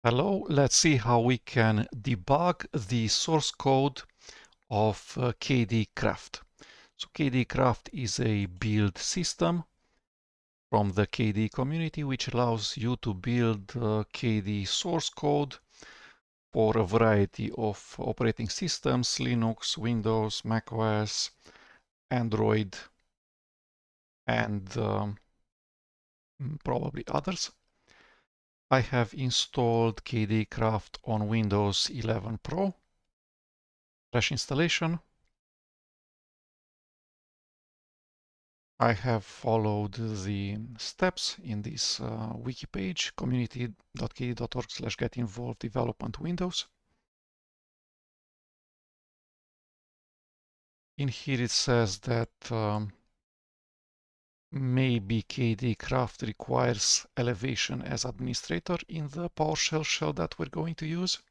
Hello, let's see how we can debug the source code of KDE Craft. So KDE Craft is a build system from the KDE community which allows you to build KDE source code for a variety of operating systems: Linux, Windows, macOS, Android, and probably others. I have installed KDE Craft on Windows 11 Pro. Fresh installation. I have followed the steps in this wiki page, community.kde.org/get-involved development Windows. In here it says that maybe KDE Craft requires elevation as administrator in the PowerShell shell that we're going to use.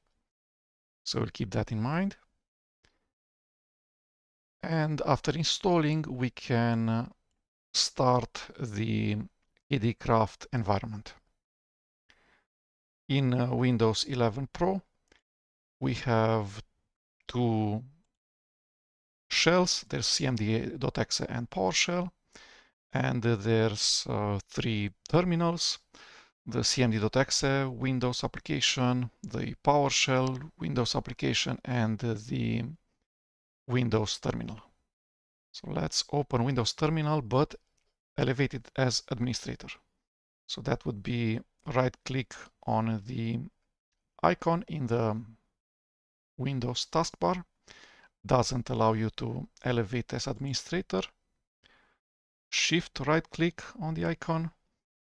So we'll keep that in mind. And after installing, we can start the KDE Craft environment. In Windows 11 Pro, we have two shells. There's cmd.exe and PowerShell, and there's three terminals: the cmd.exe Windows application, the PowerShell Windows application, and the Windows terminal. So let's open Windows terminal, but elevate it as administrator. So that would be right-click on the icon in the Windows taskbar. Doesn't allow you to elevate as administrator. Shift right click on the icon,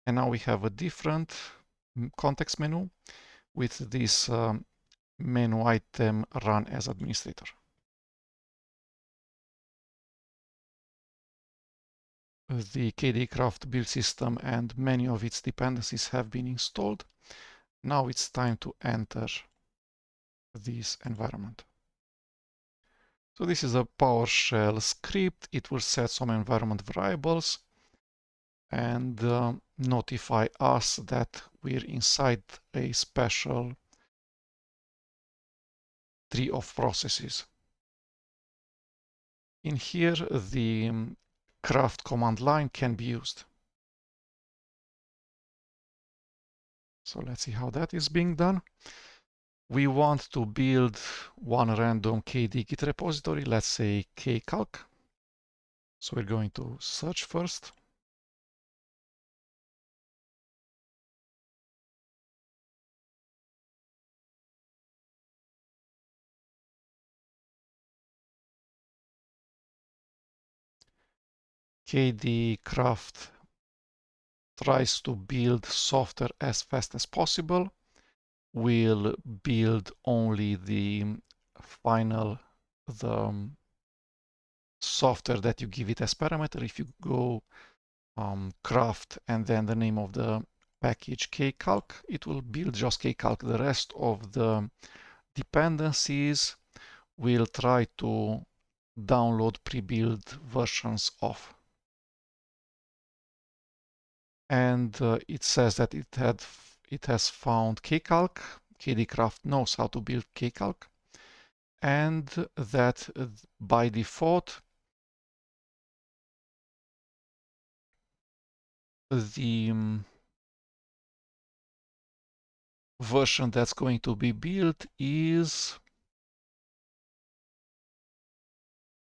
and now we have a different context menu with this menu item run as administrator. The KDE Craft build system and many of its dependencies have been installed. Now it's time to enter this environment. So this is a PowerShell script. It will set some environment variables and notify us that we're inside a special tree of processes. In here, the craft command line can be used. So let's see how that is being done. We want to build one random KDE Git repository, let's say kcalc. So we're going to search first. KDE Craft tries to build software as fast as possible. We'll build only the final software that you give it as parameter. If you go craft and then the name of the package kcalc, it will build just kcalc. The rest of the dependencies will try to download pre-built versions of. And it says that it has found kcalc. KDE Craft knows how to build kcalc, and that by default the version that's going to be built is,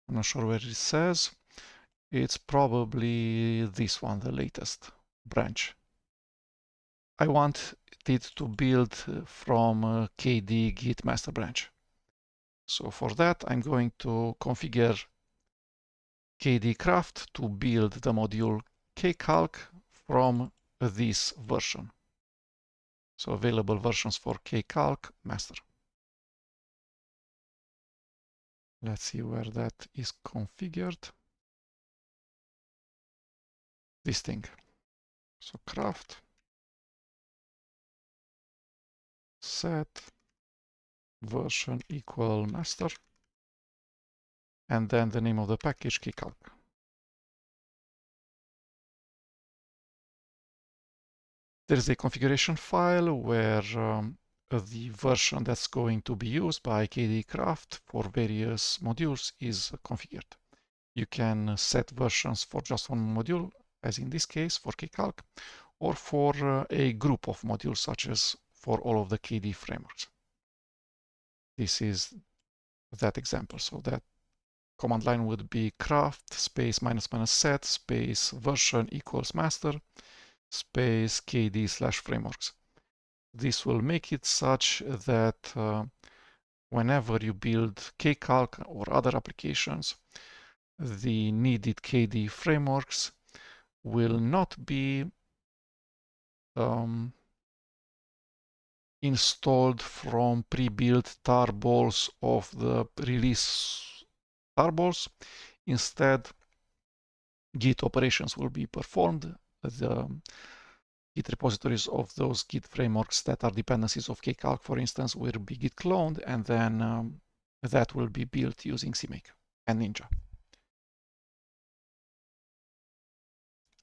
I'm not sure where it says, it's probably this one, the latest branch. I want it to build from KDE Git master branch. So for that, I'm going to configure KDE Craft to build the module kcalc from this version. So available versions for kcalc master. Let's see where that is configured. This thing. So craft set version equal master, and then the name of the package kcalc. There is a configuration file where the version that's going to be used by KDE Craft for various modules is configured. You can set versions for just one module, as in this case for KCalc, or for a group of modules, such as for all of the KDE frameworks. This is that example. So that command line would be craft space -- set space version equals master space KDE/frameworks. This will make it such that whenever you build KCalc or other applications, the needed KDE frameworks will not be installed from pre-built tarballs of the release tarballs. Instead, Git operations will be performed. The Git repositories of those Git frameworks that are dependencies of KCalc, for instance, will be Git cloned, and then that will be built using CMake and Ninja.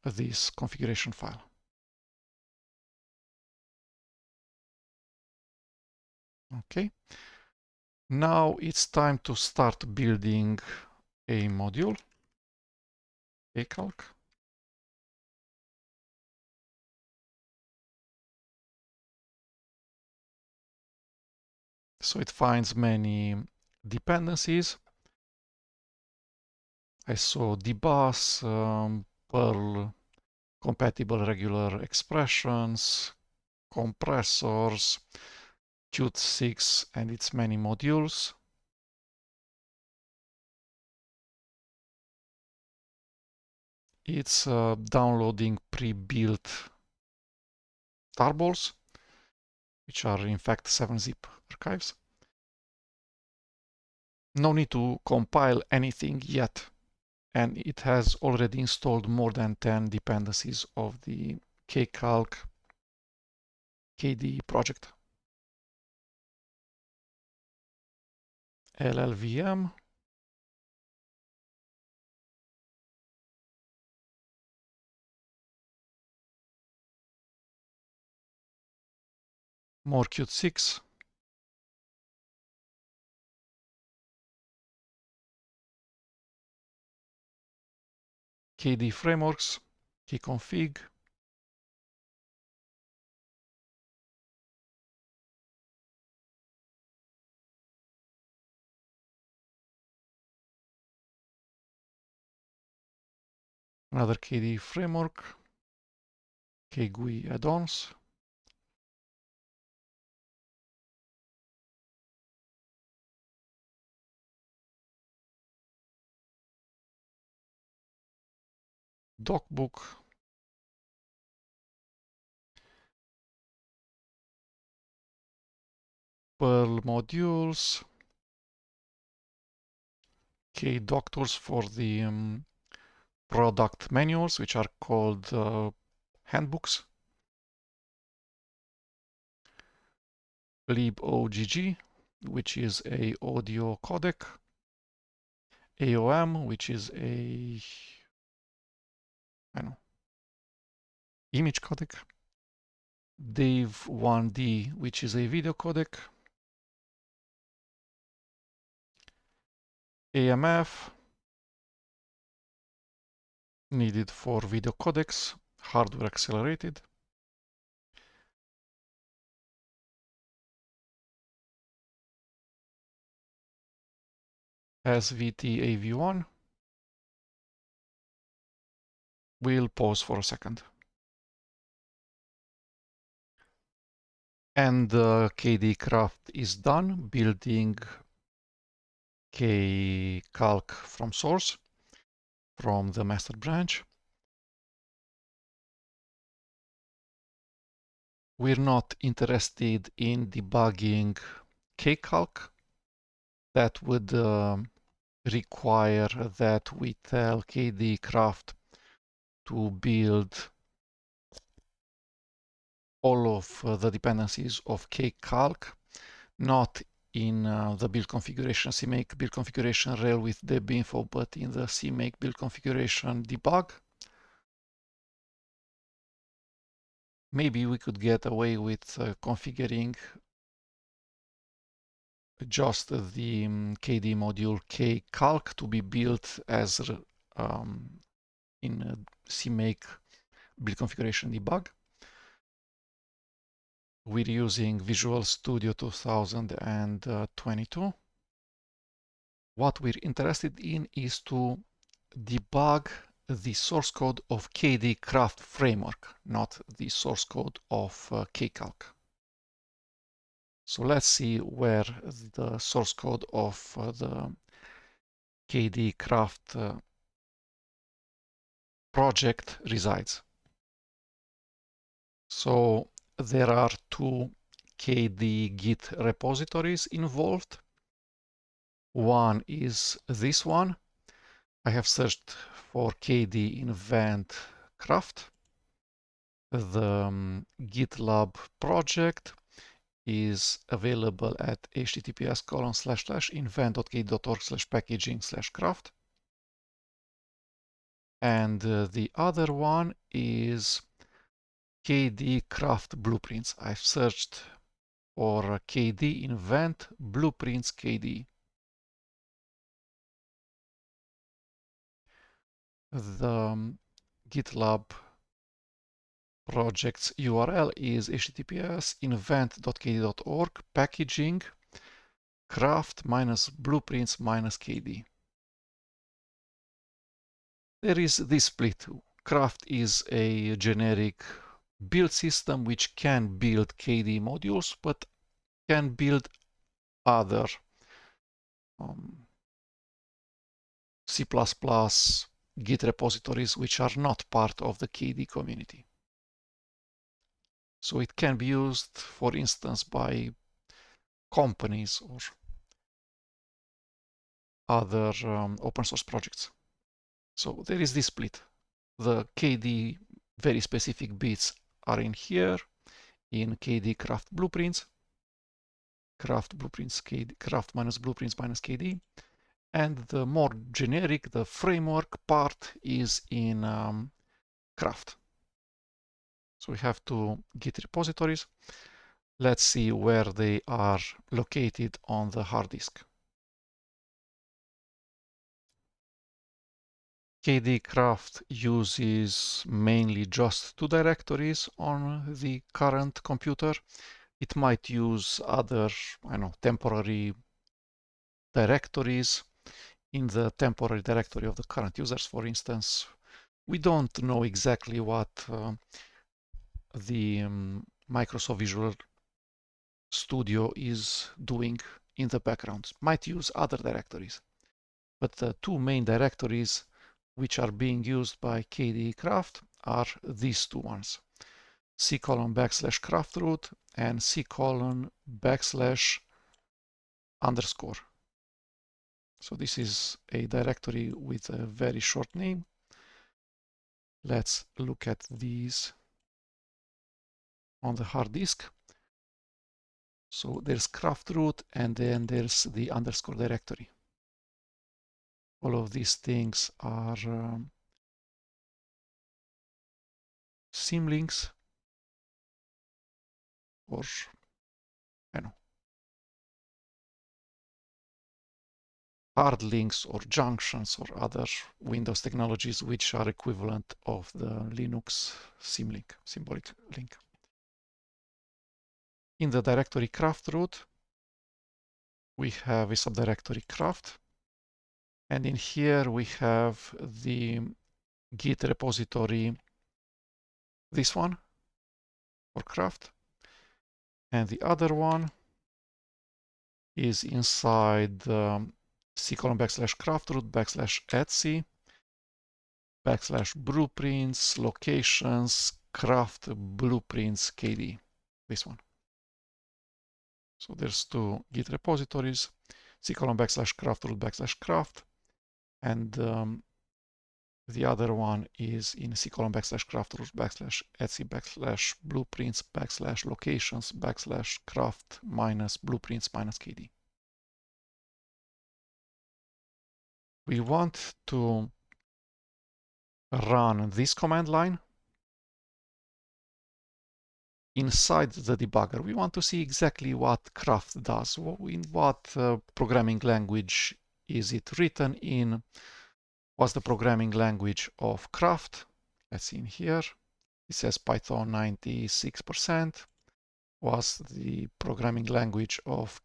This configuration file. Okay. Now it's time to start building a module, KCalc. So it finds many dependencies. I saw dbus, Perl compatible regular expressions, compressors, Qt6 and its many modules. It's downloading pre-built tarballs, which are in fact 7-zip archives. No need to compile anything yet, and it has already installed more than 10 dependencies of the KCalc KDE project. LLVM. More Qt6. KDE frameworks, kconfig. Another KDE framework, KGUI add-ons. Docbook. Perl modules. KDoctors for the product manuals, which are called handbooks. libogg, which is a audio codec. AOM, which is a image codec. Dave1D, which is a video codec. AMF, needed for video codecs, hardware accelerated. SVT-AV1. We'll pause for a second. And KDE Craft is done building KCalc from source, from the master branch. We're not interested in debugging KCalc. That would require that we tell KDE Craft to build all of the dependencies of KCalc, not in the build configuration CMake build configuration rel with debinfo, but in the CMake build configuration debug. Maybe we could get away with configuring just the KDE module kcalc to be built as in CMake build configuration debug. We're using Visual Studio 2022. What we're interested in is to debug the source code of KDE Craft framework, not the source code of kcalc. So let's see where the source code of the KDE Craft project resides. So there are two KDE Git repositories involved. One is this one. I have searched for KDE invent Craft. The GitLab project is available at https://invent.kde.org/packaging/craft. And the other one is KDE Craft blueprints. I've searched for KDE invent blueprints KDE. The GitLab project's URL is https://invent.kde.org packaging craft-blueprints-KDE. There is this split. Craft is a generic build system which can build KDE modules, but can build other C++ Git repositories which are not part of the KDE community. So it can be used, for instance, by companies or other open source projects. So there is this split. The KDE very specific bits are in here in KDE Craft blueprints, Craft blueprints KDE, Craft minus blueprints minus KDE, and the more generic, the framework part is in Craft. So we have two Git repositories. Let's see where they are located on the hard disk. KDE Craft uses mainly just two directories on the current computer. It might use other, temporary directories in the temporary directory of the current users, for instance. We don't know exactly what the Microsoft Visual Studio is doing in the background. Might use other directories. But the two main directories which are being used by KDE Craft are these two ones. C:\craft root and C:\_. So this is a directory with a very short name. Let's look at these on the hard disk. So there's craft root and then there's the underscore directory. All of these things are symlinks or hard links or junctions or other Windows technologies which are equivalent of the Linux symlink, symbolic link. In the directory craft root, we have a subdirectory craft, and in here we have the Git repository, this one for craft, and the other one is inside C:\craft root /etc /blueprints locations craft blueprints KDE, this one. So there's two Git repositories, C:\craft root /craft, and the other one is in C:\craft root /etc /blueprints /locations /craft -blueprints -KDE. We want to run this command line. inside the debugger, we want to see exactly what Craft does. In what programming language is it written in? What's the programming language of Craft? Let's see in here. It says Python 96%. Was the programming language of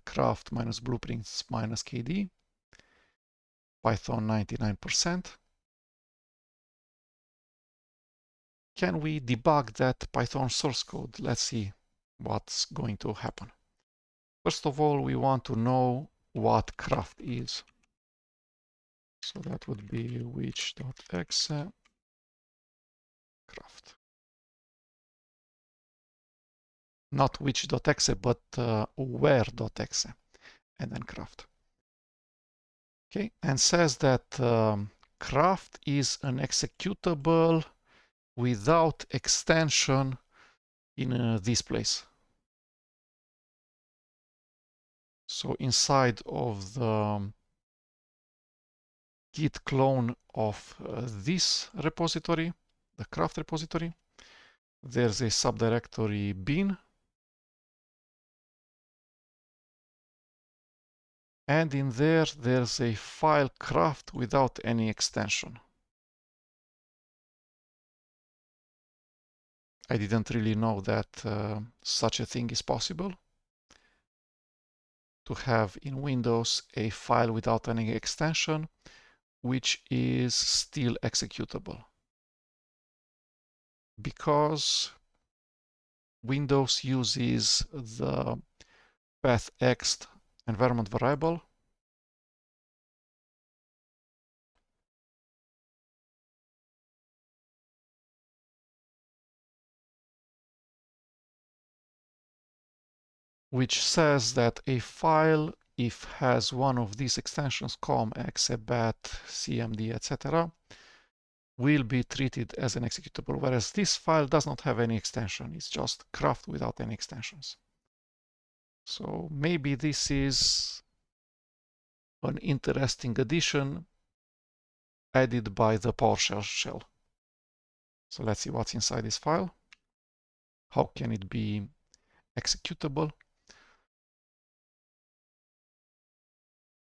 Craft minus blueprints minus KDE? Python 99%. Can we debug that Python source code? Let's see what's going to happen. First of all, we want to know what Craft is. So that would be which.exe Craft. Not which.exe, but where.exe, and then Craft. Okay, and says that Craft is an executable without extension in this place. So inside of the git clone of this repository, the Craft repository, there's a subdirectory bin, and in there there's a file Craft without any extension. I didn't really know that such a thing is possible, to have in Windows a file without any extension which is still executable, because Windows uses the pathExt environment variable which says that a file, if has one of these extensions, com, exe, bat, cmd, etc., will be treated as an executable, whereas this file does not have any extension. It's just Craft without any extensions. So maybe this is an interesting addition added by the PowerShell shell. So let's see what's inside this file. How can it be executable?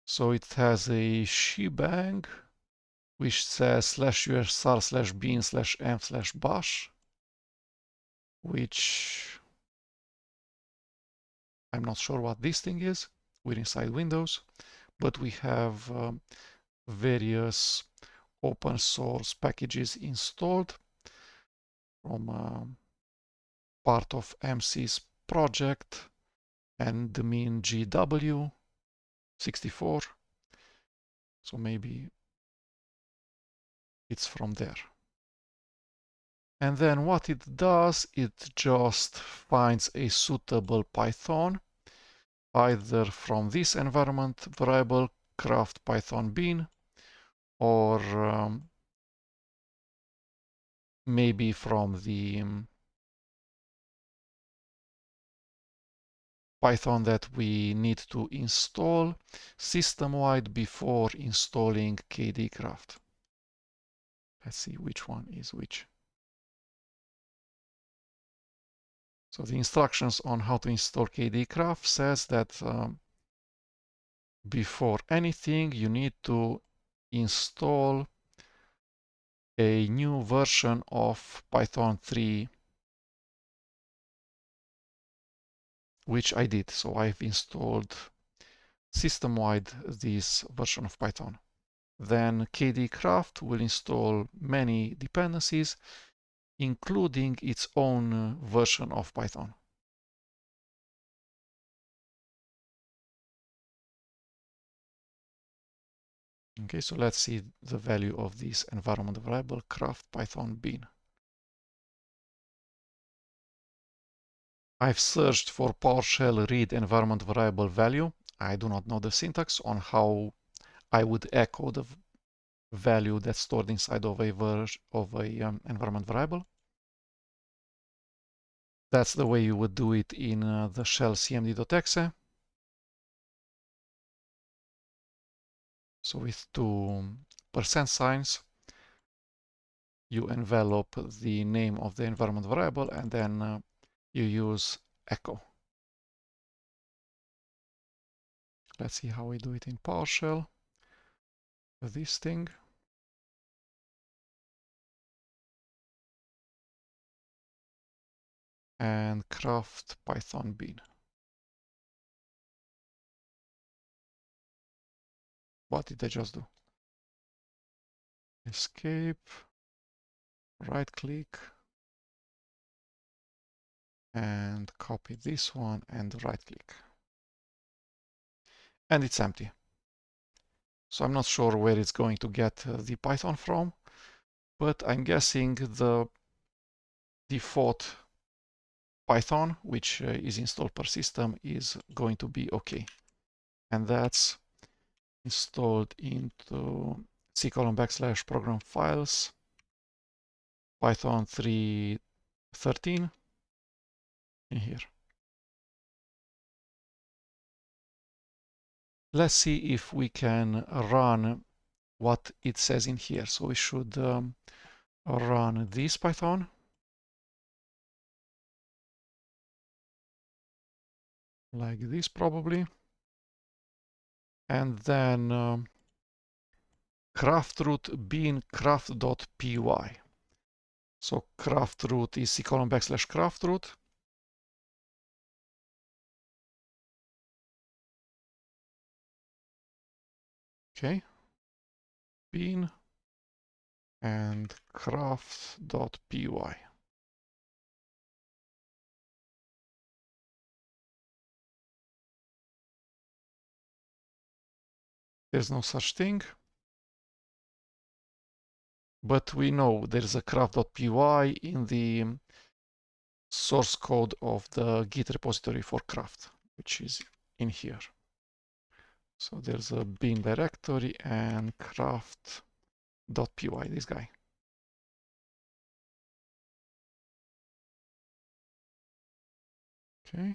So it has a shebang which says /usr/bin/m/bash, which I'm not sure what this thing is. We're inside Windows, but we have various open source packages installed from part of MC's project and the min GW64. So maybe it's from there. And then what it does, it just finds a suitable Python, either from this environment variable craft python bin, or maybe from the Python that we need to install system-wide before installing KDE Craft. Let's see which one is which. So the instructions on how to install KDE Craft says that before anything you need to install a new version of Python 3, which I did. So I've installed system-wide this version of Python. Then KDE Craft will install many dependencies, including its own version of Python. Okay, so let's see the value of this environment variable craft python bin. I've searched for PowerShell read environment variable value. I do not know the syntax on how I would echo the value that's stored inside of a environment variable. That's the way you would do it in the shell cmd.exe. So with two %signs, you envelop the name of the environment variable and then you use echo. Let's see how we do it in PowerShell. This thing. And craft Python bean. What did I just do? Escape, right click, and copy this one and right click. And it's empty. So I'm not sure where it's going to get the Python from, but I'm guessing the default Python, which is installed per system, is going to be okay. And that's installed into C:\program files, Python 3.13 in here. Let's see if we can run what it says in here. So we should run this Python. Like this probably. And then craft root bean craft.py. So craft root is C:\craft root. Okay. Bean and craft.py. There's no such thing. But we know there's a craft.py in the source code of the Git repository for craft, which is in here. So there's a bin directory and craft.py, this guy. Okay.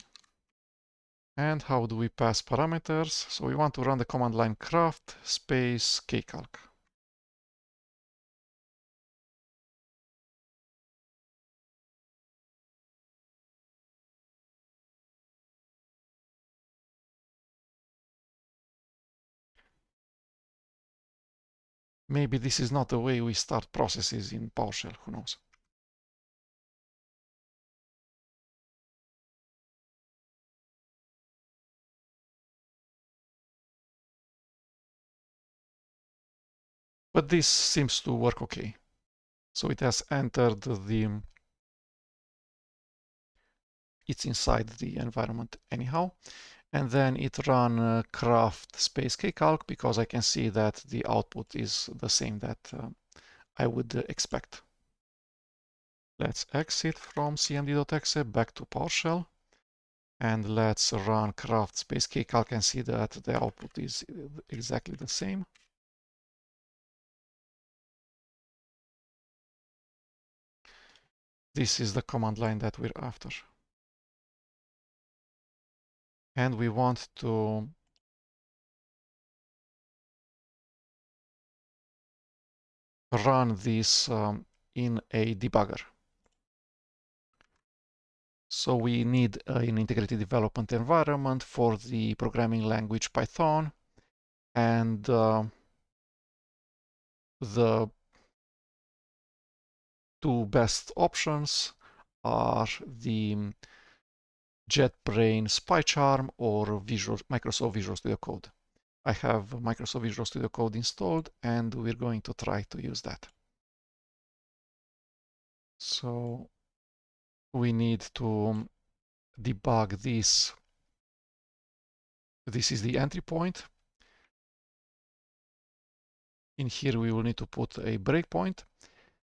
And how do we pass parameters? So we want to run the command line craft space kcalc. Maybe this is not the way we start processes in PowerShell, who knows? But this seems to work okay. So it has entered the, it's inside the environment anyhow. And then it ran craft space kcalc because I can see that the output is the same that I would expect. Let's exit from cmd.exe back to PowerShell. And let's run craft space kcalc and see that the output is exactly the same. This is the command line that we're after. And we want to run this in a debugger. So we need an integrated development environment for the programming language Python. And the two best options are the JetBrains PyCharm or Microsoft Visual Studio Code. I have Microsoft Visual Studio Code installed and we're going to try to use that. So we need to debug this. This is the entry point. In here we will need to put a breakpoint.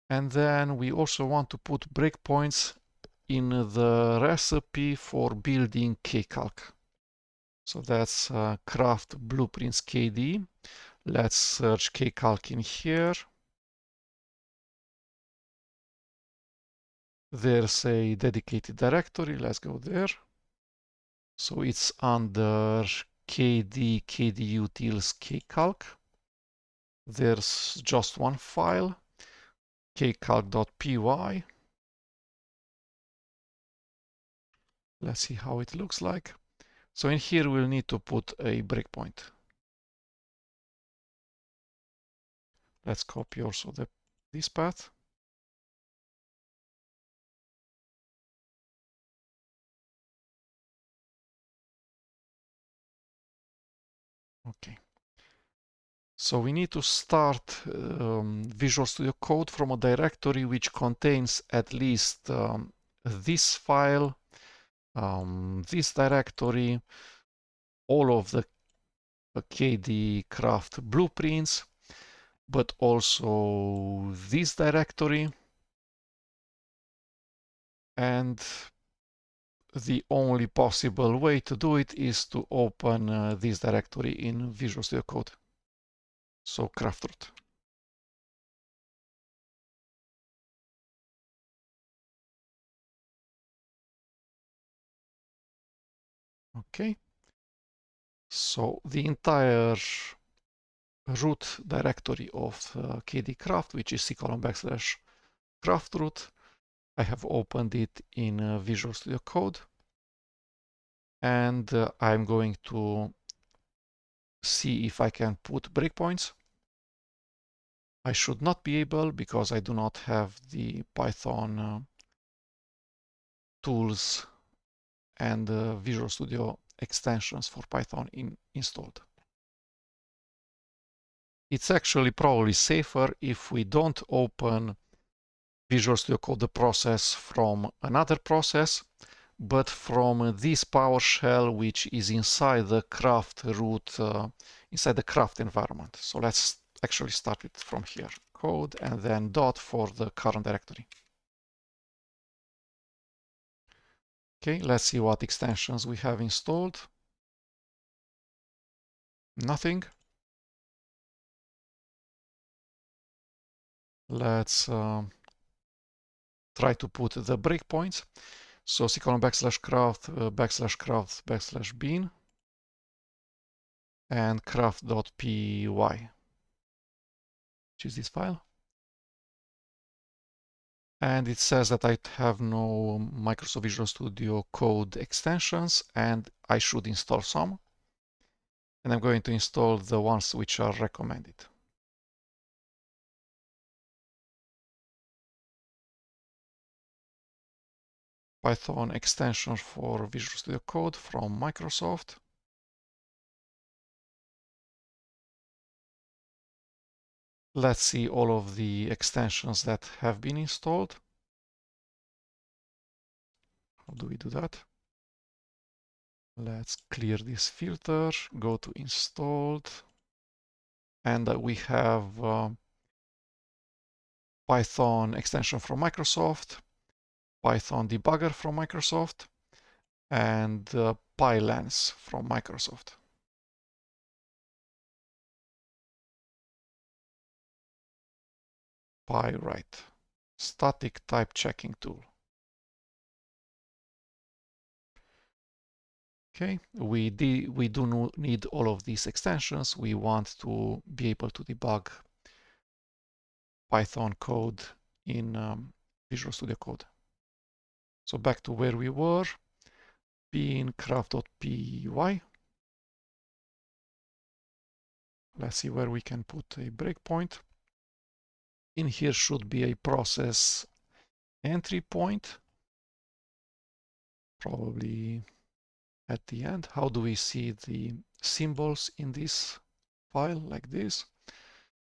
And then we also want to put breakpoints in the recipe for building kcalc. So that's craft blueprints KDE. Let's search kcalc in here. There's a dedicated directory. Let's go there. So it's under KDE utils kcalc. There's just one file, kcalc.py. Let's see how it looks like. So in here, we'll need to put a breakpoint. Let's copy also this path. Okay. So we need to start Visual Studio Code from a directory which contains at least this file, this directory, all of the KDE Craft blueprints, but also this directory. And the only possible way to do it is to open this directory in Visual Studio Code. So craft root. Okay. So the entire root directory of KDE Craft, which is /craft root, I have opened it in Visual Studio Code. And I'm going to see if I can put breakpoints. I should not be able because I do not have the Python tools and Visual Studio extensions for Python installed. It's actually probably safer if we don't open Visual Studio Code the process from another process, but from this PowerShell which is inside the craft root, inside the craft environment. So let's actually start it from here. Code and then dot for the current directory. Okay, let's see what extensions we have installed. Nothing. Let's try to put the breakpoints. So /craft /bean and craft.py, which is this file. And it says that I have no Microsoft Visual Studio Code extensions and I should install some. And I'm going to install the ones which are recommended. Python extension for Visual Studio Code from Microsoft. Let's see all of the extensions that have been installed. How do we do that? Let's clear this filter, go to installed, and we have Python extension from Microsoft, Python debugger from Microsoft, and PyLens from Microsoft. PyWrite, static type checking tool. Okay, we do need all of these extensions. We want to be able to debug Python code in Visual Studio Code. So back to where we were, bean craft.py. Let's see where we can put a breakpoint. In here should be a process entry point, probably at the end. How do we see the symbols in this file like this?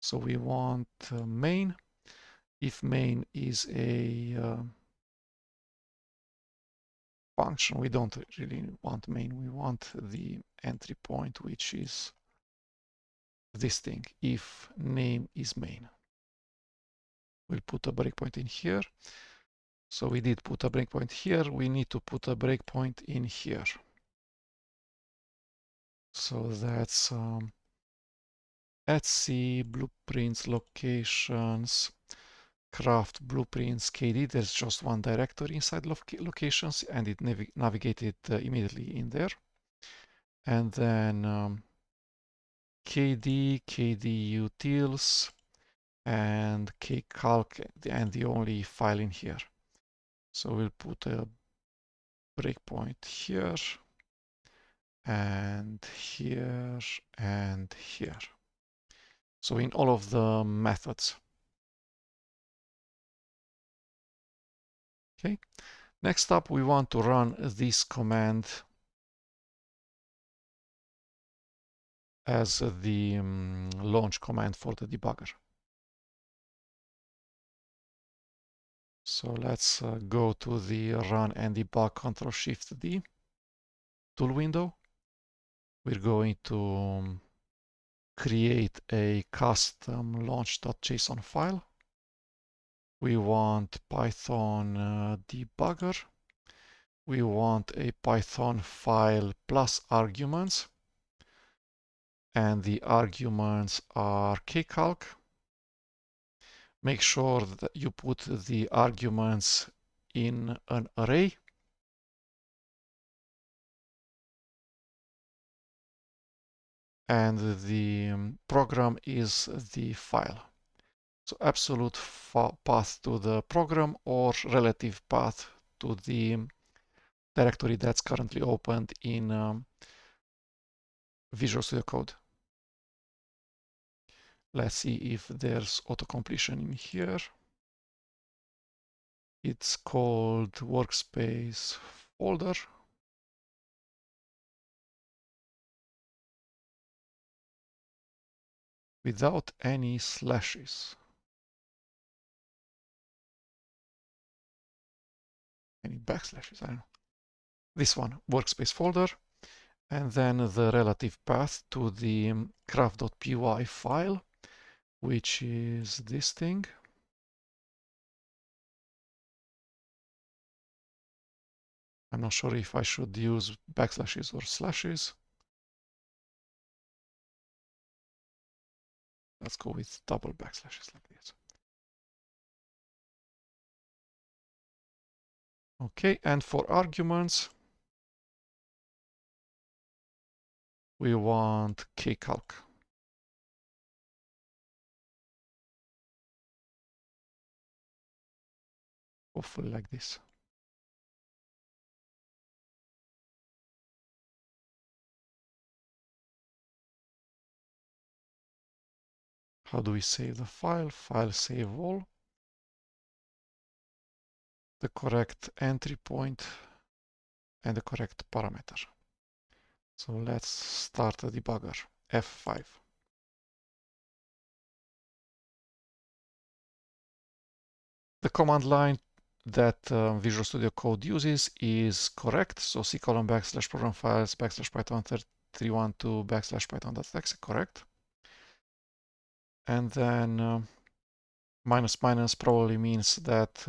So we want main. If main is a function, we don't really want main. We want the entry point, which is this thing, if name is main. We'll put a breakpoint in here. So we did put a breakpoint here. We need to put a breakpoint in here. So that's Etsy, blueprints, locations, craft, blueprints, KDE. There's just one directory inside locations and it navigated immediately in there. And then KDE, KDE utils, and kcalc, and the only file in here. So we'll put a breakpoint here, and here, and here. So in all of the methods. Okay. Next up, we want to run this command as the launch command for the debugger. So let's go to the Run and Debug Ctrl-Shift-D tool window. We're going to create a custom launch.json file. We want Python debugger. We want a Python file plus arguments. And the arguments are kcalc. Make sure that you put the arguments in an array. And the program is the file. So absolute path to the program or relative path to the directory that's currently opened in Visual Studio Code. Let's see if there's auto-completion in here. It's called workspace folder. Without any slashes. Any backslashes, I don't know. This one, workspace folder, and then the relative path to the craft.py file, which is this thing. I'm not sure if I should use backslashes or slashes. Let's go with double backslashes like this. Okay, and for arguments, we want kcalc. Hopefully like this. How do we save the file? File save all. The correct entry point and the correct parameter. So let's start the debugger, F5. The command line that Visual Studio Code uses is correct. So /program files /python 312 /python.exe, correct. And then -- probably means that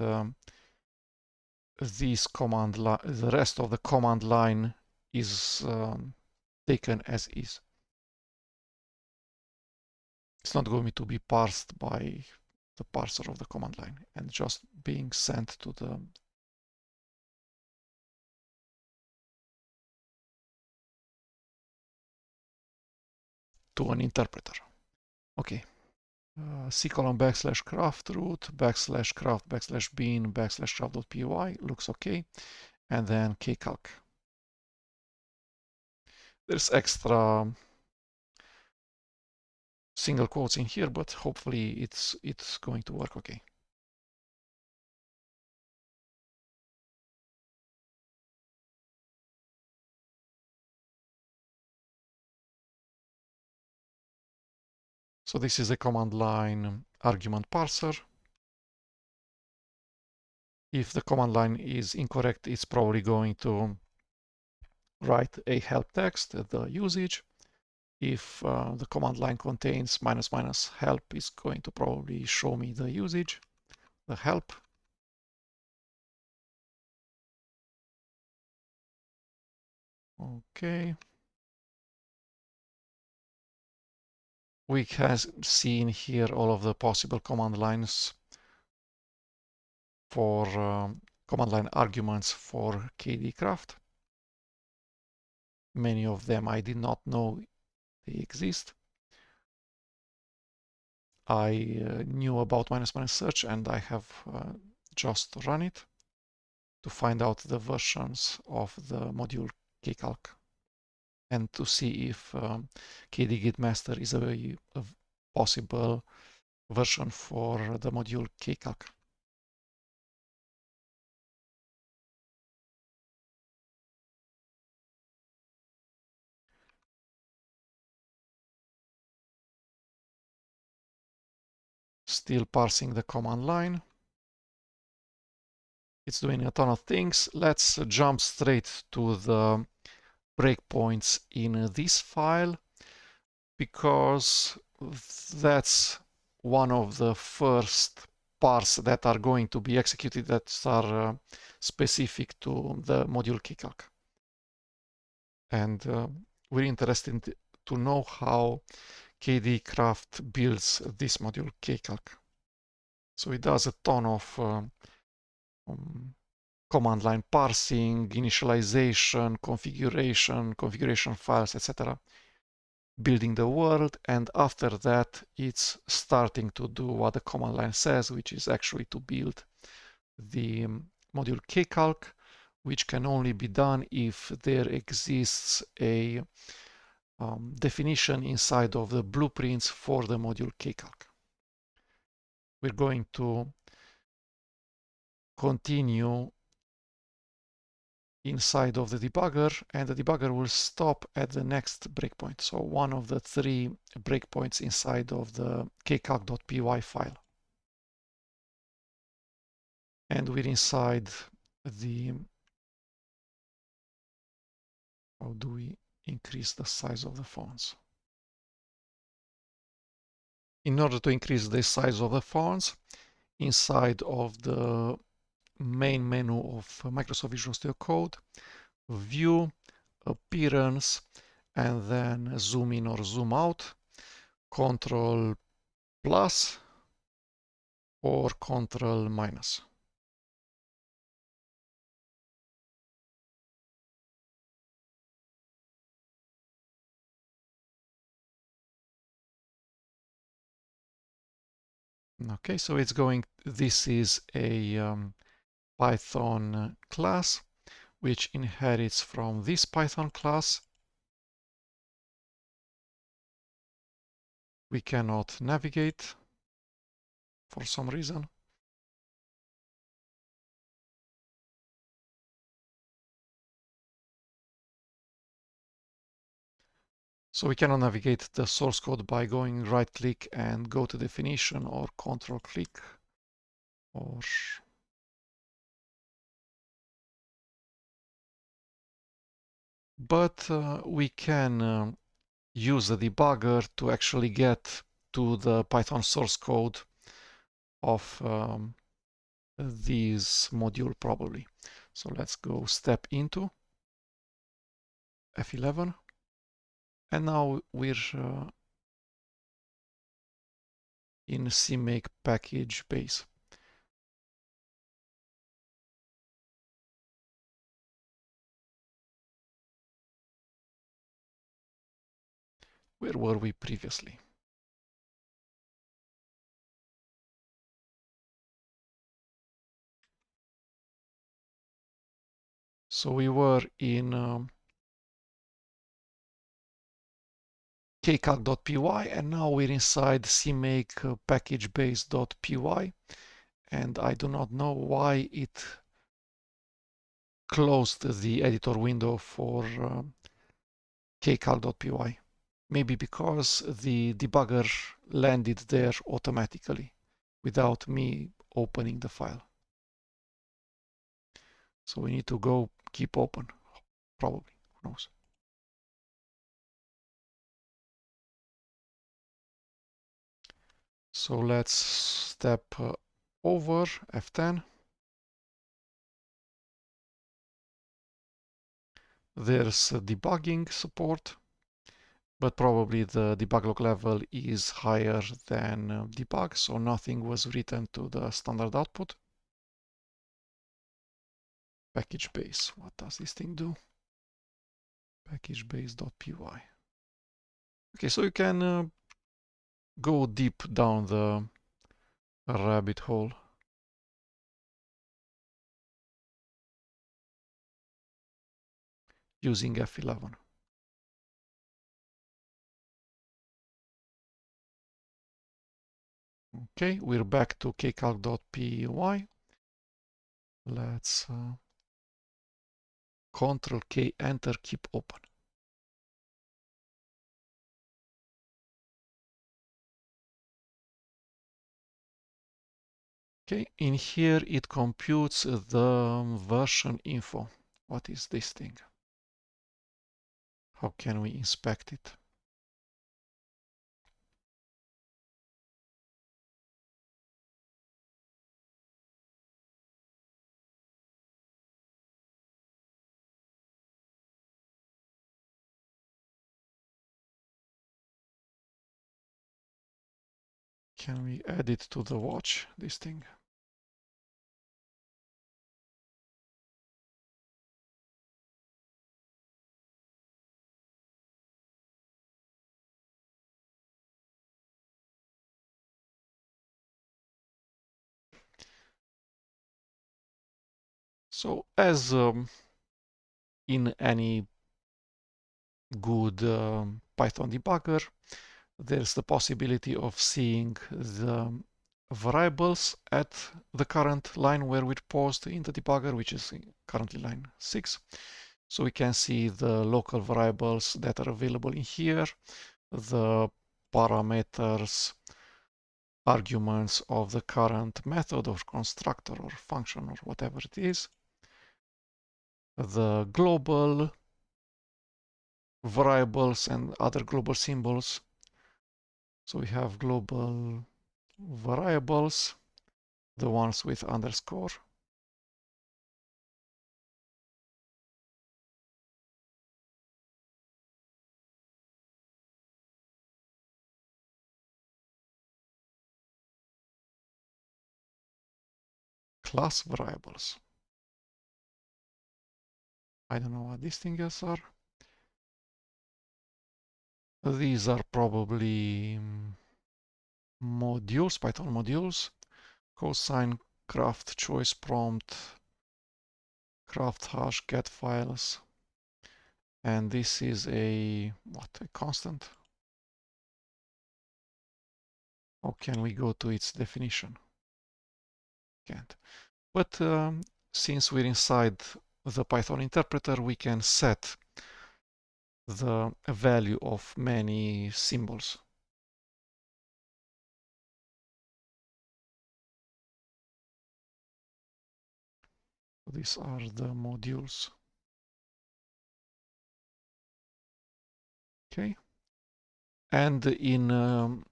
this command line, the rest of the command line is taken as is. It's not going to be parsed by the parser of the command line and just being sent to the an interpreter. Okay. /craft root /craft /bin /craft.py looks okay, and then kcalc. There's extra single quotes in here, but hopefully it's going to work okay. So this is a command line argument parser. If the command line is incorrect, it's probably going to write a help text, the usage. If the command line contains -- help, is going to probably show me the usage, the help. Okay. We have seen here all of the possible command lines for command line arguments for KDE Craft. Many of them I did not know they exist. I knew about -- search and I have just run it. to find out the versions of the module kcalc and to see if KDE Git master is a possible version for the module kcalc. Still parsing the command line. It's doing a ton of things. Let's jump straight to the breakpoints in this file, because that's one of the first parts that are going to be executed that are specific to the module kcalc. And we're interested to know how KDE Craft builds this module kcalc. So it does a ton of command line parsing, initialization, configuration files, etc. Building the world, and after that it's starting to do what the command line says, which is actually to build the module kcalc, which can only be done if there exists a definition inside of the blueprints for the module kcalc. We're going to continue inside of the debugger, and the debugger will stop at the next breakpoint. So one of the 3 breakpoints inside of the kcalc.py file. And we're inside the, how do we increase the size of the fonts? In order to increase the size of the fonts, inside of the main menu of Microsoft Visual Studio Code, View, Appearance, and then Zoom in or Zoom out, Control plus or Control minus. Okay, so it's going, this is a Python class which inherits from this Python class. We cannot navigate for some reason. So we cannot navigate the source code by going right click and go to definition, or control click, or but we can use the debugger to actually get to the Python source code of this module probably. So let's go step into F11, and now we're in CMake package base. Where were we previously? So we were in kcalc.py, and now we're inside CMake package base.py, and I do not know why it closed the editor window for kcalc.py. Maybe because the debugger landed there automatically without me opening the file. So we need to go keep open, probably, who knows. So let's step over F10. There's debugging support, but probably the debug log level is higher than debug, so nothing was written to the standard output. Package base, what does this thing do? Package base.py. Okay, so you can go deep down the rabbit hole. using F11. Okay, we're back to kcalc.py. Let's Control K, enter, keep open. Okay, in here it computes the version info. What is this thing? How can we inspect it? Can we add it to the watch, this thing? So as in any good Python debugger, there's the possibility of seeing the variables at the current line where we paused in the debugger, which is currently line 6. So we can see the local variables that are available in here, the parameters, arguments of the current method or constructor or function or whatever it is, the global variables and other global symbols. So we have global variables, the ones with underscore. Class variables. I don't know what these things are. These are probably modules, Python modules. Cosine, craft, choice prompt, craft hash, get files. And this is a constant. How can we go to its definition? Can't. But since we're inside the Python interpreter, we can set the value of many symbols. These are the modules. Okay. And in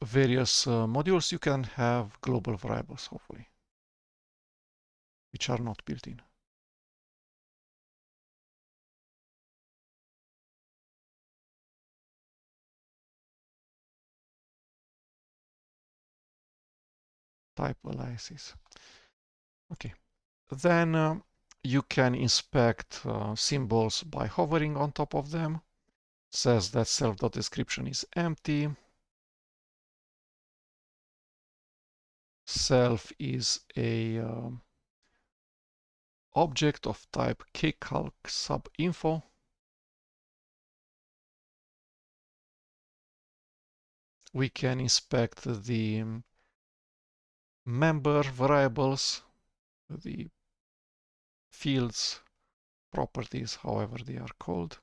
various modules, you can have global variables, hopefully, which are not built in. Type aliases. Okay. Then you can inspect symbols by hovering on top of them. Says that self.description is empty. Self is a object of type kcalc subinfo. We can inspect the member variables, the fields, properties, however they are called.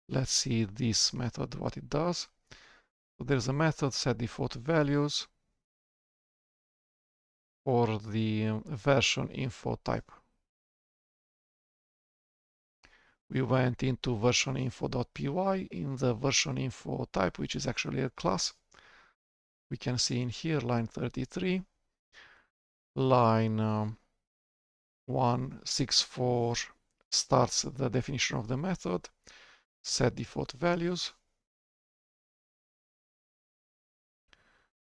Let's see this method, what it does. So there's a method set default values for the version info type. We went into version info.py in the version info type, which is actually a class. We can see in here line 33, line 164 starts the definition of the method, set default values,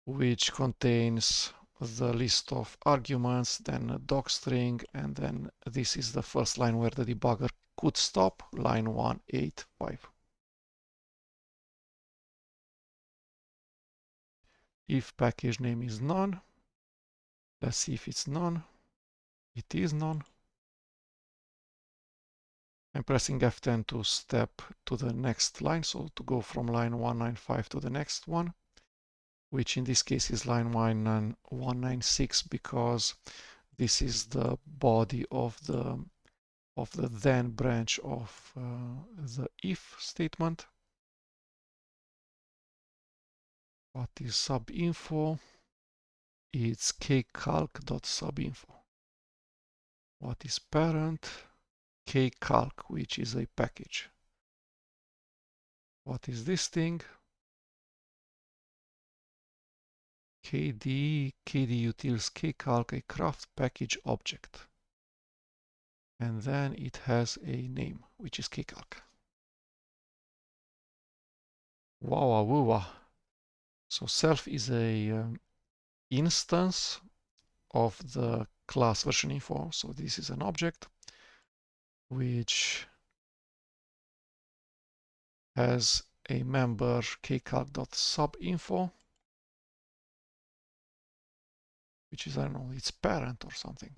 which contains the list of arguments, then a docstring, and then this is the first line where the debugger could stop, line 185. If package name is none, Let's see if it's none. It is none. I'm pressing F10 to step to the next line, so to go from line 195 to the next one, which in this case is line 196, because this is the body of the then branch of the if statement. What is subinfo? It's kcalc.subinfo. What is parent? kcalc, which is a package. What is this thing? KDE utils KDE Craft package object. And then it has a name, which is kcalc. Wow, woo. So self is a instance of the class version info. So this is an object which has a member kcalc.subinfo, which is, I don't know, its parent or something.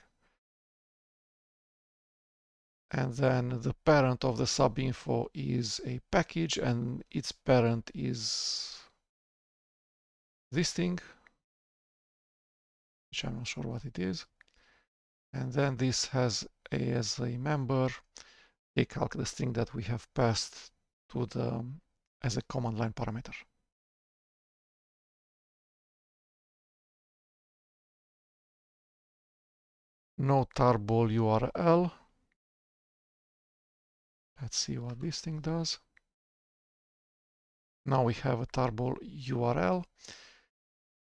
And then the parent of the subinfo is a package, and its parent is this thing, which I'm not sure what it is. And then this has as a member kcalc, the string that we have passed to the as a command line parameter. No tarball URL. Let's see what this thing does. Now we have a tarball URL.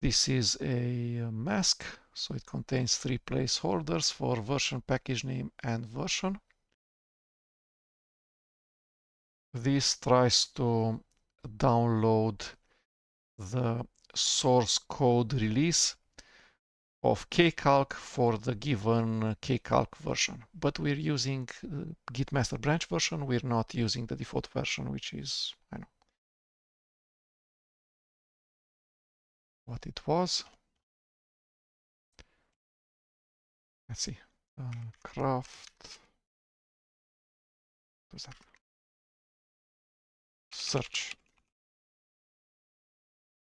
This is a mask, so it contains 3 placeholders for version, package name, and version. This tries to download the source code release of kcalc for the given kcalc version, but we're using git master branch version. We're not using the default version, which is, I know what it was. Let's see, craft, what's that? Search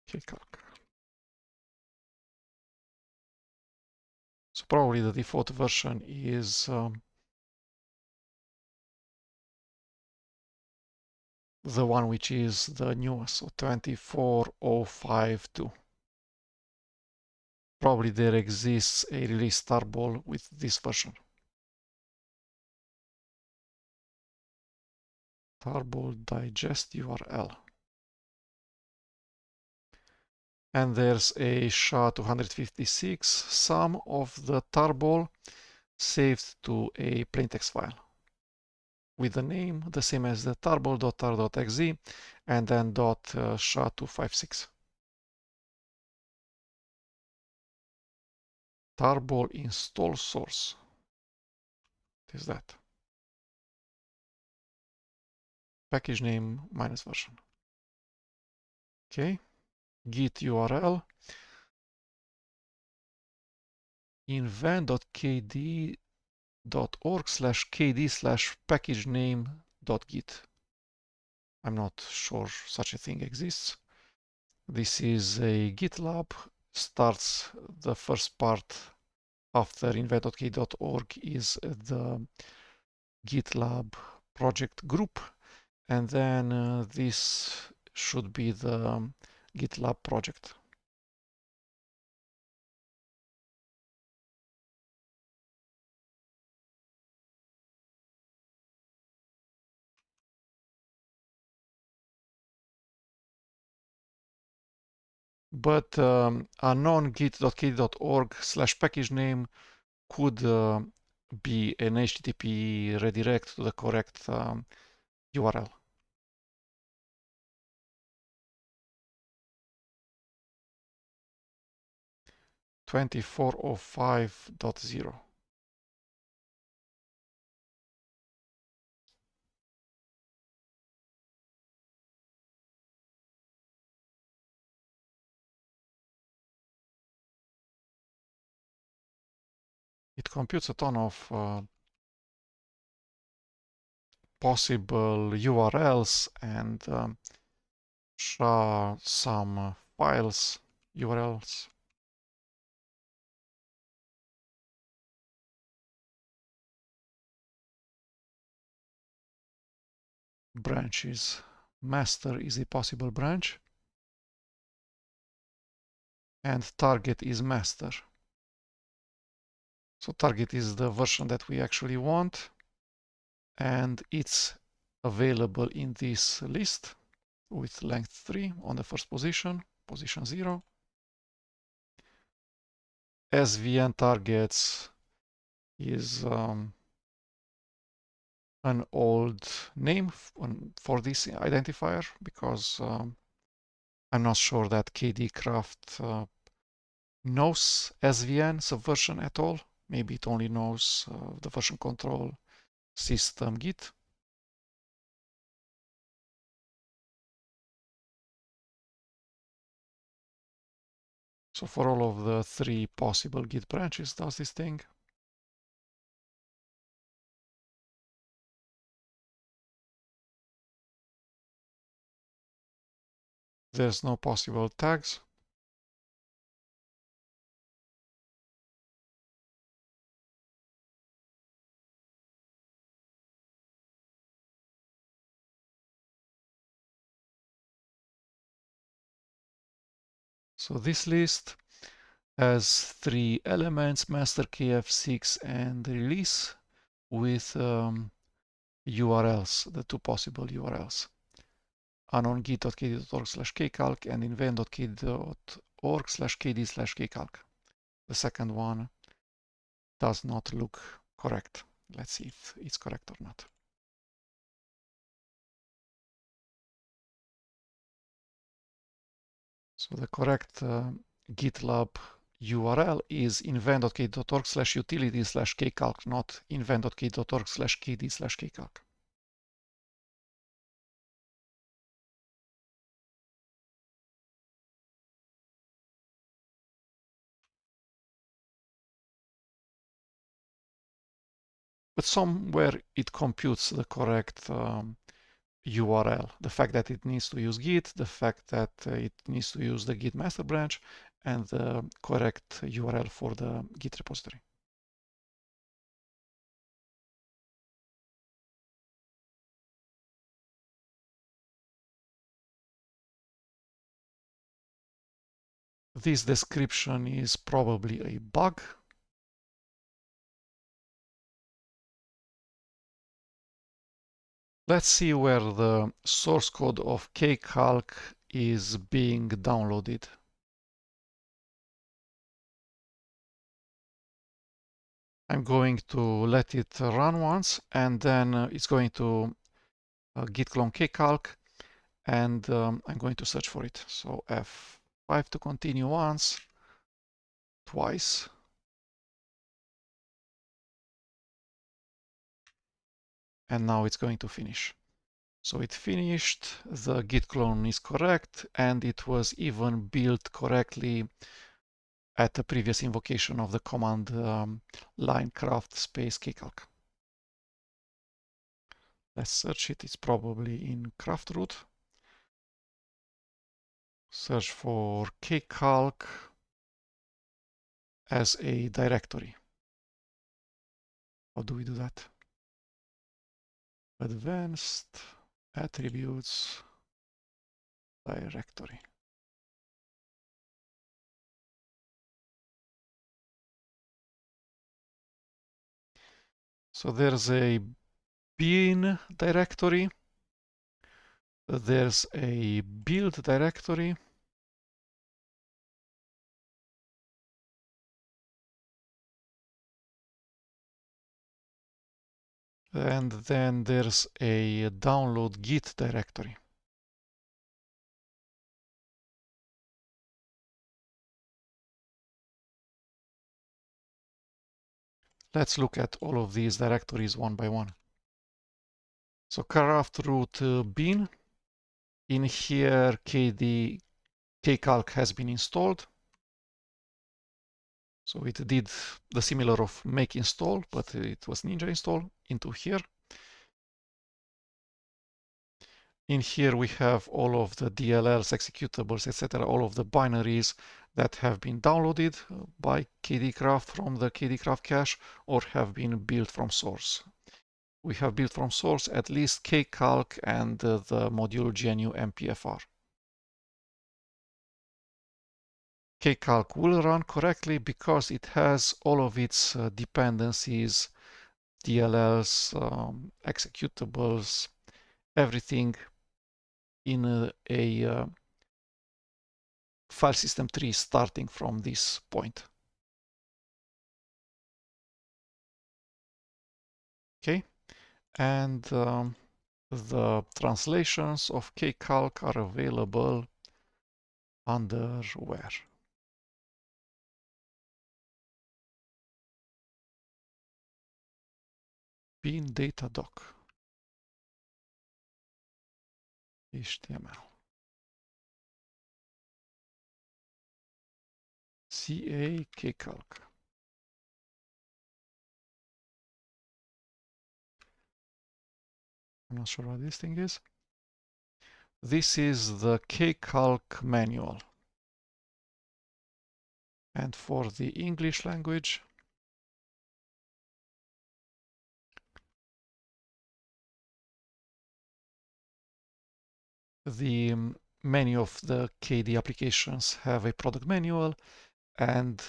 kcalc. So probably the default version is the one which is the newest, so 24052. Probably there exists a release tarball with this version. Tarball digest URL. And there's a SHA-256 sum of the tarball saved to a plaintext file with the name the same as the tarball.tar.exe and then .SHA-256. Tarball install source. What is that? Package name minus version. Okay. Git URL inven.kd.org/kd/package name.git. I'm not sure such a thing exists. This is a GitLab. Starts the first part after inven.kd.org is the GitLab project group, and then this should be the GitLab project. But a non-git.kd.org/package name could be an HTTP redirect to the correct URL. (2405.0) it computes a ton of possible URLs and some files URLs. Branches. Master is a possible branch, and target is master. So target is the version that we actually want, and it's available in this list with length 3 on the first position, position 0. SVN targets is an old name for this identifier because I'm not sure that KDE Craft knows SVN subversion at all. Maybe it only knows the version control system Git. So for all of the 3 possible Git branches does this thing. There's no possible tags. So this list has 3 elements, master, kf6 and release with URLs, the 2 possible URLs. Unknown git.kd.org/kcalc and invent.kd.org/kd/kcalc. The second one does not look correct. Let's see if it's correct or not. So the correct GitLab URL is invent.kd.org/utilities/kcalc, not invent.kd.org/kd/kcalc. But somewhere it computes the correct URL. The fact that it needs to use Git, the fact that it needs to use the Git master branch, and the correct URL for the Git repository. This description is probably a bug. Let's see where the source code of kcalc is being downloaded. I'm going to let it run once, and then it's going to git clone kcalc, and I'm going to search for it. So F5 to continue once, twice. And now it's going to finish. So it finished, the git clone is correct, and it was even built correctly at the previous invocation of the command line craft space kcalc. Let's search it, it's probably in craft root. Search for kcalc as a directory. How do we do that? Advanced attributes directory. So there's a bin directory, there's a build directory, and then there's a download git directory. Let's look at all of these directories one by one. So craft root bin. In here, KDE Craft has been installed. So it did the similar of make install, but it was ninja install into here. In here we have all of the DLLs, executables, etc., all of the binaries that have been downloaded by KDE Craft from the KDE Craft cache or have been built from source. We have built from source at least kcalc and the module GNU MPFR. Kcalc will run correctly because it has all of its dependencies, DLLs, executables, everything in a file system tree starting from this point. Okay, and the translations of kcalc are available under where? Bin data doc. HTML. CA kcalc. I'm not sure what this thing is. This is the kcalc manual. And for the English language, the many of the KDE applications have a product manual, and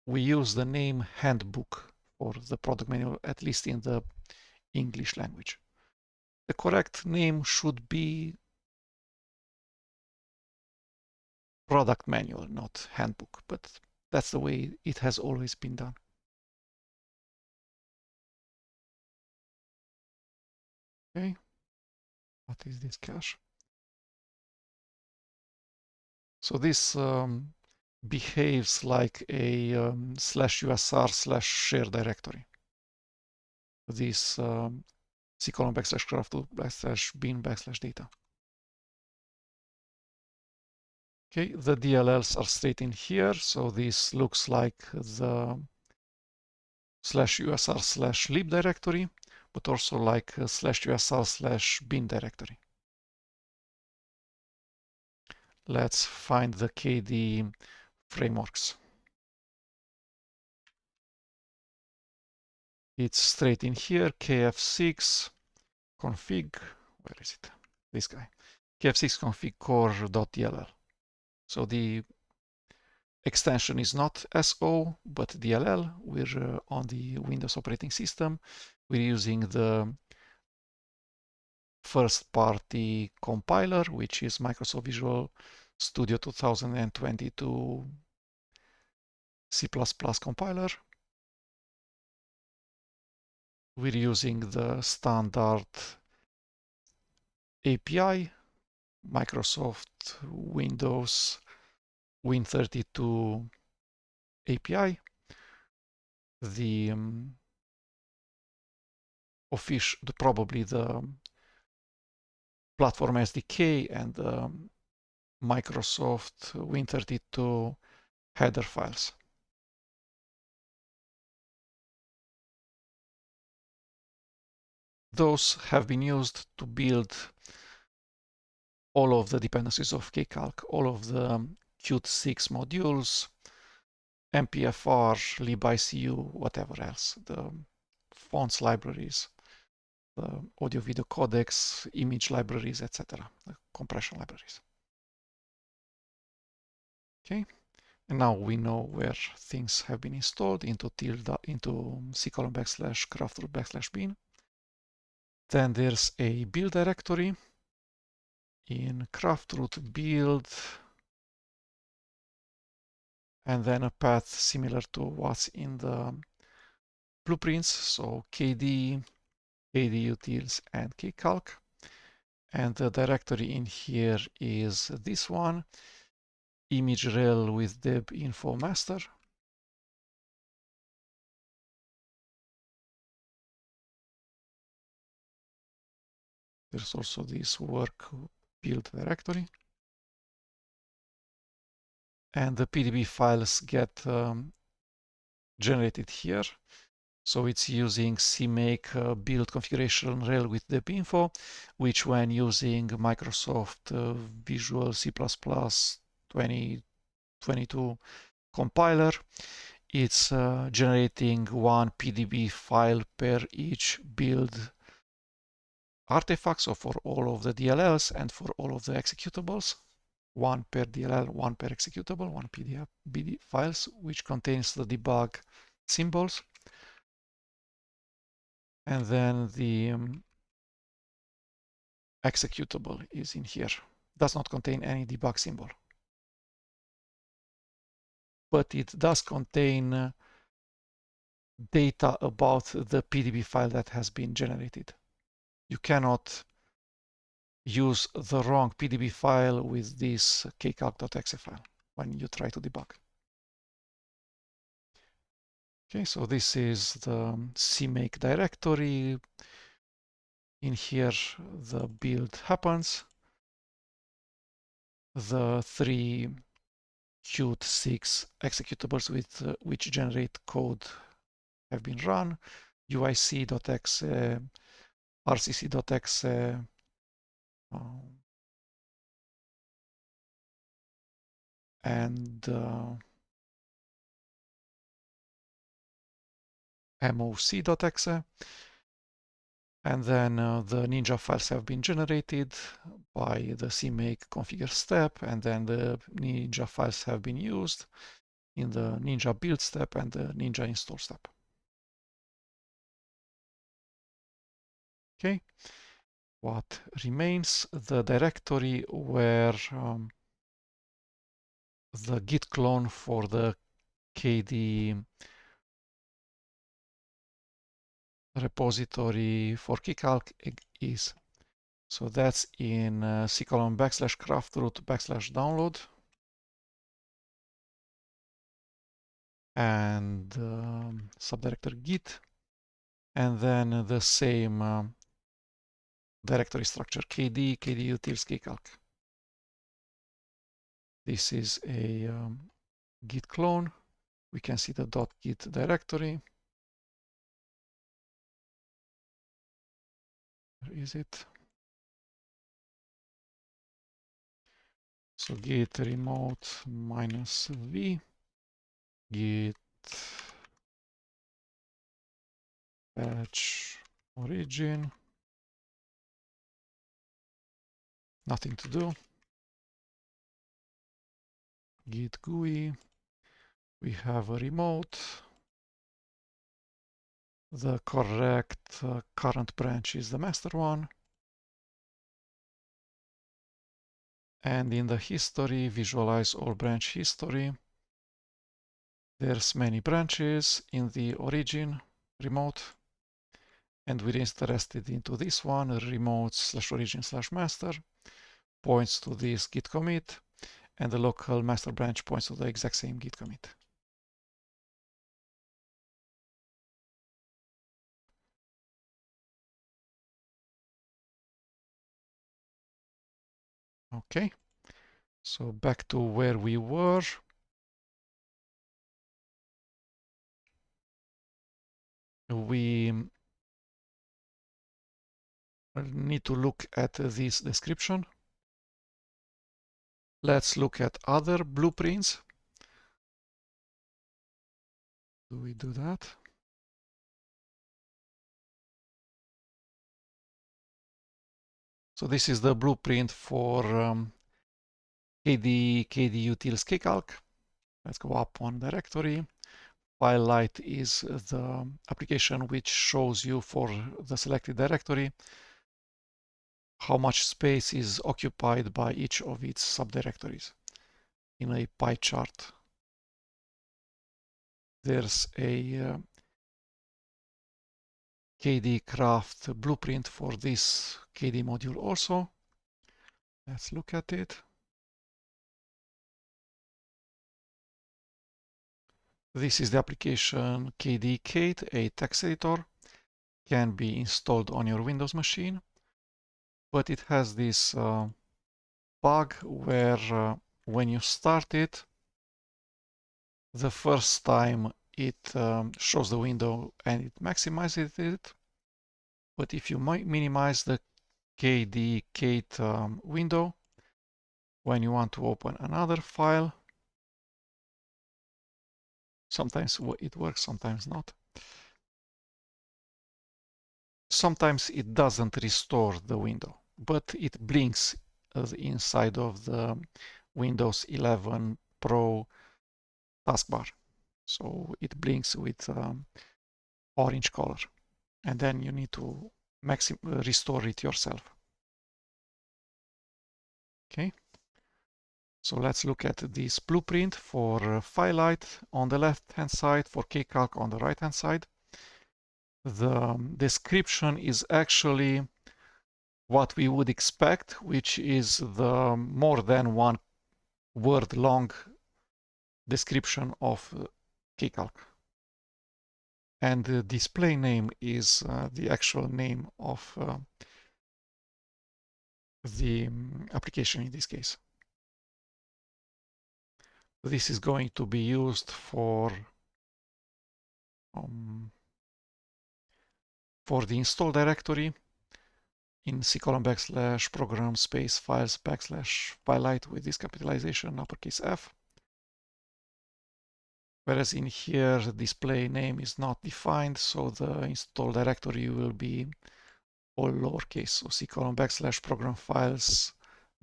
we use the name handbook for the product manual, at least in the English language. The correct name should be product manual, not handbook, but that's the way it has always been done. Okay, what is this cache? So this behaves like a /usr/share directory. This c:/craft/bin/data. Okay, the DLLs are straight in here, so this looks like the /usr/lib directory, but also like /usr/bin directory. Let's find the KDE frameworks. It's straight in here, kf6 config, where is it? This guy, kf6 config core.dll. So the extension is not SO, but DLL. We're on the Windows operating system. We're using the first-party compiler, which is Microsoft Visual Studio 2022 C++ compiler. We're using the standard API, Microsoft Windows Win32 API. The probably the platform SDK and Microsoft Win32 header files. Those have been used to build all of the dependencies of kcalc, all of the Qt6 modules, MPFR, libicu, whatever else, the fonts libraries, the audio video codecs, image libraries, etc., the compression libraries. Okay, and now we know where things have been installed into c:/craft/bin. Then there's a build directory in craftroot build, and then a path similar to what's in the blueprints. So KDE, KDE utils, and kcalc. And the directory in here is this one, image_rel with deb info master. There's also this work build directory. and the PDB files get generated here. So it's using CMake build configuration rel with debinfo, which when using Microsoft Visual C++ 2022 compiler, it's generating one PDB file per each build artifact, so for all of the DLLs and for all of the executables. One per DLL, one per executable, one PDB files, which contains the debug symbols. And then the executable is in here. Does not contain any debug symbol. But it does contain data about the PDB file that has been generated. You cannot use the wrong PDB file with this kcalc.exe file when you try to debug. Okay, so this is the CMake directory. In here, the build happens. The three Qt6 executables with which generate code have been run. uic.exe, rcc.exe, and moc.exe. And then the Ninja files have been generated by the CMake configure step, and then the Ninja files have been used in the Ninja build step and the Ninja install step. Okay, what remains? The directory where the git clone for the KDE repository for kcalc is. So that's in c:\craft root /download. And subdirectory git. And then the same directory structure KDE utils kcalc. This is a git clone. We can see the .git directory. Where is it? So git remote -v, git patch origin. Nothing to do. Git GUI. We have a remote. The correct current branch is the master one. And in the history, visualize all branch history. There's many branches in the origin remote. And we're interested into this one, remote/origin/master, points to this git commit, and the local master branch points to the exact same git commit. Okay, so back to where we were. We need to look at this description. Let's look at other blueprints. Do we do that? So this is the blueprint for KDE utils kcalc. Let's go up one directory. Filelight is the application which shows you for the selected directory how much space is occupied by each of its subdirectories in a pie chart. There's a KDE Craft blueprint for this KDE module also. Let's look at it. This is the application KDE Kate, a text editor. Can be installed on your Windows machine, but it has this bug where when you start it, The first time it shows the window and it maximizes it. But if you minimize the KDE Craft window, when you want to open another file, sometimes it works, sometimes not. Sometimes it doesn't restore the window, but it blinks inside of the Windows 11 Pro taskbar. So it blinks with orange color, and then you need to restore it yourself. Okay, so let's look at this blueprint for Firelight on the left hand side, for KCalc on the right hand side. The description is actually what we would expect, which is the more than one word long description of KCalc. And the display name is the actual name of the application in this case. This is going to be used for the install directory in /program space files /Firelight with this capitalization uppercase F. Whereas in here, the display name is not defined, so the install directory will be all lowercase. So /program files /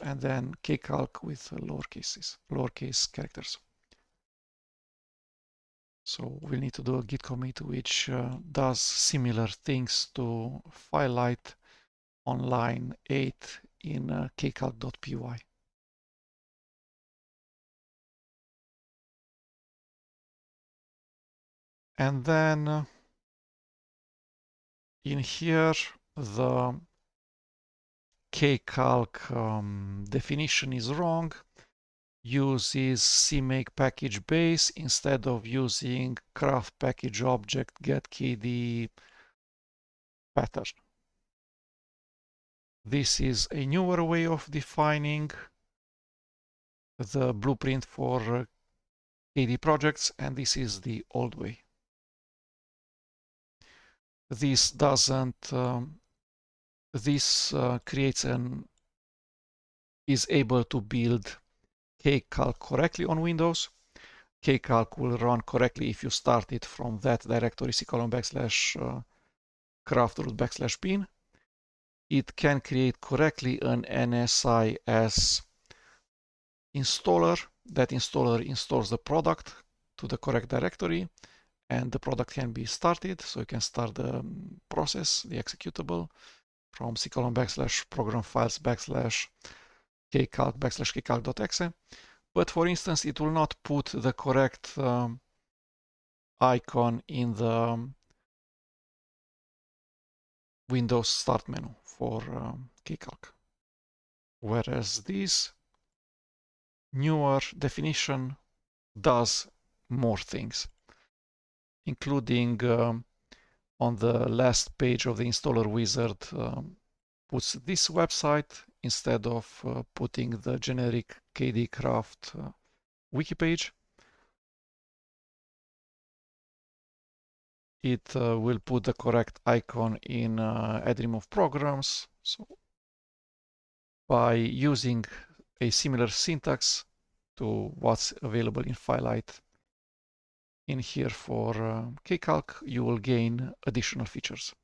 and then KCalc with lowercase characters. So we'll need to do a git commit which does similar things to Firelight on line 8 in kcalc.py. And then in here, the KCalc definition is wrong. Uses CMake package base instead of using craft package object get KDE pattern. This is a newer way of defining the blueprint for KDE projects, and this is the old way. This doesn't creates is able to build KCalc correctly on Windows. KCalc will run correctly if you start it from that directory /craft root /bin. It can create correctly an NSIS installer. That installer installs the product to the correct directory, and the product can be started. So you can start the process, the executable, from /program files /kcalc /kcalc.exe. But for instance, it will not put the correct icon in the Windows Start menu for KCalc. Whereas this newer definition does more things, including on the last page of the installer wizard puts this website instead of putting the generic KDE Craft wiki page. It will put the correct icon in add remove programs. So by using a similar syntax to what's available in Firelight in here for KCalc, you will gain additional features.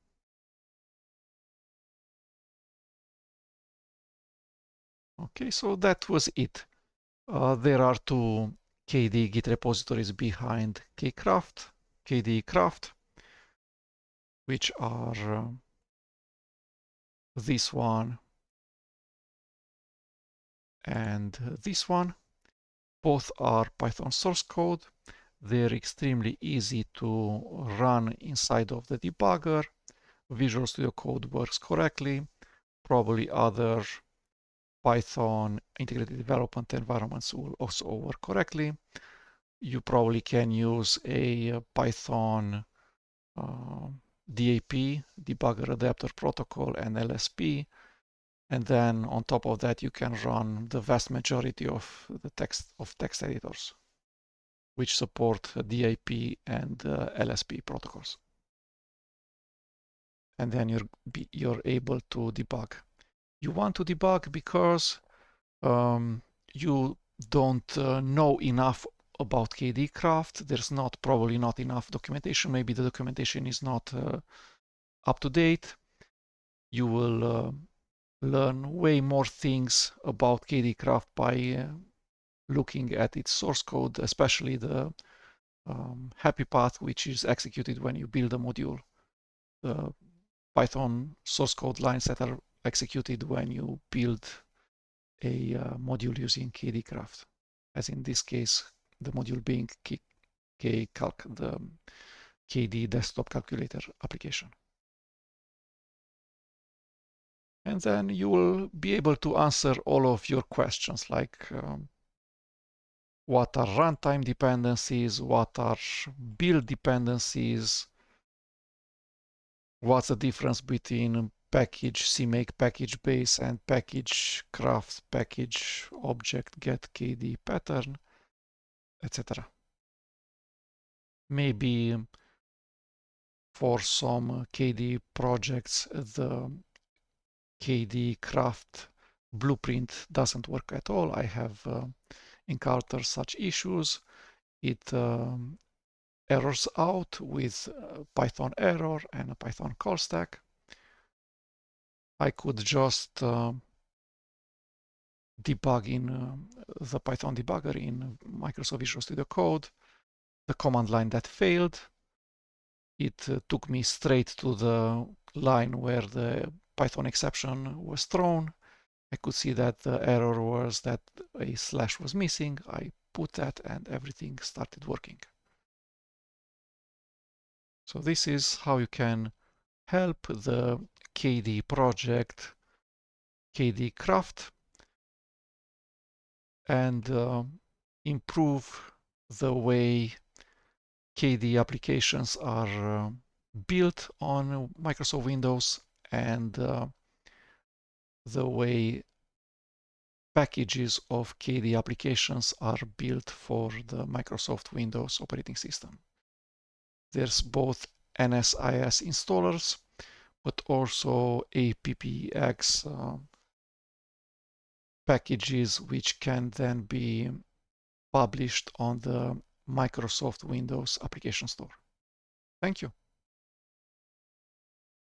Okay, so that was it. There are two KDE Git repositories behind KDE Craft, which are this one and this one. Both are Python source code. They're extremely easy to run inside of the debugger. Visual Studio Code works correctly. Probably other Python integrated development environments will also work correctly. You probably can use a Python DAP, Debugger Adapter Protocol, and LSP. And then on top of that, you can run the vast majority of the text editors. which support DIP and LSP protocols. And then you're able to debug. You want to debug because you don't know enough about KDE Craft. There's probably not enough documentation. Maybe the documentation is not up to date. You will learn way more things about KDE Craft by looking at its source code, especially the happy path, which is executed when you build a module. The Python source code lines that are executed when you build a module using KDE Craft, as in this case, the module being KCalc, the KDE desktop calculator application. And then you will be able to answer all of your questions, like what are runtime dependencies, what are build dependencies, what's the difference between package CMake package base and package craft package object get KDE pattern, etc. Maybe for some KDE projects the KDE Craft blueprint doesn't work at all. I have encountered such issues. It errors out with Python error and a Python call stack. I could just debug in the Python debugger in Microsoft Visual Studio Code the command line that failed. It took me straight to the line where the Python exception was thrown. I could see that the error was that a slash was missing. I put that and everything started working. So this is how you can help the KDE project, KDE Craft, and improve the way KDE applications are built on Microsoft Windows and the way packages of KDE applications are built for the Microsoft Windows operating system. There's both NSIS installers, but also APPX packages which can then be published on the Microsoft Windows Application Store. Thank you.